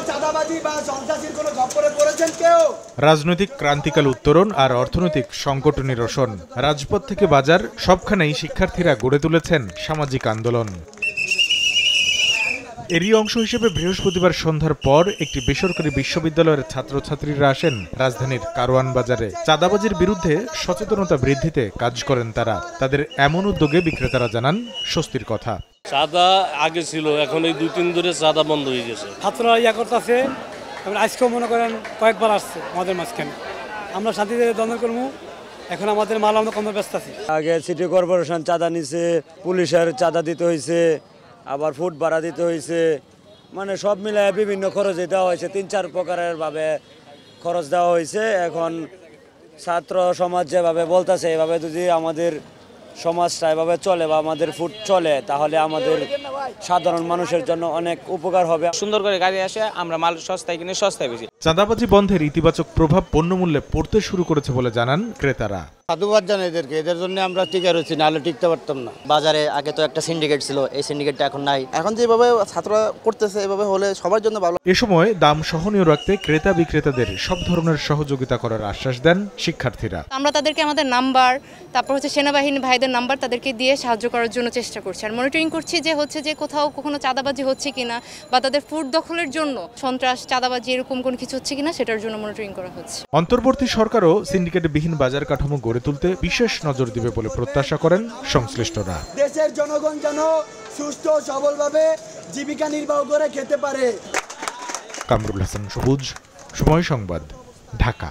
চাঁদাবাজি বা সন্ত্রাসীর কোনো খপ্পরে পড়েছেন কেউ? রাজনৈতিক ক্রান্তিকাল উত্তরণ আর অর্থনৈতিক সংকট নিরসন, রাজপথ থেকে বাজার সবখানেই শিক্ষার্থীরা গড়ে তুলেছেন সামাজিক আন্দোলন। এরই অংশ হিসেবে বৃহস্পতিবার সন্ধ্যার পর একটি বেসরকারি বিশ্ববিদ্যালয়ের ছাত্রছাত্রীরা আসেন রাজধানীর কারওয়ান বাজারে। চাঁদাবাজির বিরুদ্ধে সচেতনতা বৃদ্ধিতে কাজ করেন তারা। তাদের এমন উদ্যোগে বিক্রেতারা জানান স্বস্তির কথা। চাঁদা আগে ছিল, এখন এই 2-3 দিন ধরে চাঁদা বন্ধ হয়ে গেছে। ছাত্ররা করতেছে, আজকেও মনে করেন কয়েকবার আসছে আমাদের মাঝখানে। আমরা শান্তিতে দ্বন্দ্ব করবো, এখন আমাদের মাল আমরা কম ব্যস্ত আছি। আগে সিটি কর্পোরেশন চাঁদা নিছে, পুলিশের চাঁদা দিতে হয়েছে, আবার ফুড ভাড়া দিতে হয়েছে, মানে সব মিলে বিভিন্ন খরচ দেওয়া হয়েছে। 3-4 প্রকারের ভাবে খরচ দেওয়া হয়েছে। এখন ছাত্র সমাজ যেভাবে বলতেছে এভাবে যদি আমাদের সমাজটা এভাবে চলে বা আমাদের ফুড চলে, তাহলে আমাদের সাধারণ মানুষের জন্য অনেক উপকার হবে। সুন্দর করে গাড়ি আসে, আমরা মাল সস্তায় কিনে সস্তায় বেশি। চাঁদাবাজি বন্ধের ইতিবাচক প্রভাব পণ্যমূল্যে পড়তে শুরু করেছে বলে জানান ক্রেতারা। সাধুবাদ জানাই এদেরকে, এদের জন্য আমরা টিকে রয়েছি, নাহলে টিকতে পারতাম না। বাজারে আগে তো একটা সিন্ডিকেট ছিল, এই সিন্ডিকেটটা এখন নাই। এখন যেভাবে ছাত্ররা করতেছে এভাবে হলে সবার জন্য ভালো। এ সময় দাম সহনীয় রাখতে ক্রেতা বিক্রেতাদের সব ধরনের সহযোগিতা করার আশ্বাস দেন শিক্ষার্থীরা। আমরা তাদেরকে আমাদের নাম্বার, তারপর সেনাবাহিনী ভাইদের নাম্বার তাদেরকে দিয়ে সাহায্য করার জন্য চেষ্টা করছি, আর মনিটরিং করছি যে কোথাও কখনো চাঁদাবাজি হচ্ছে কিনা বা তাদের ফুড দখলের জন্য সন্ত্রাস, চাঁদাবাজি এরকম কোনো কিছু হচ্ছে কিনা সেটার জন্য মনিটরিং করা হচ্ছে। অন্তর্বর্তী সরকারও সিন্ডিকেটবিহীন বাজার কাঠামো গড়ে তুলতে বিশেষ নজর দিবে বলে প্রত্যাশা করেন সংশ্লিষ্টরা। দেশের জনগণ যেন সুস্থ সবলভাবে জীবিকা নির্বাহ করে খেতে পারে। কামরুল হাসান সবুজ, সময় সংবাদ, ঢাকা।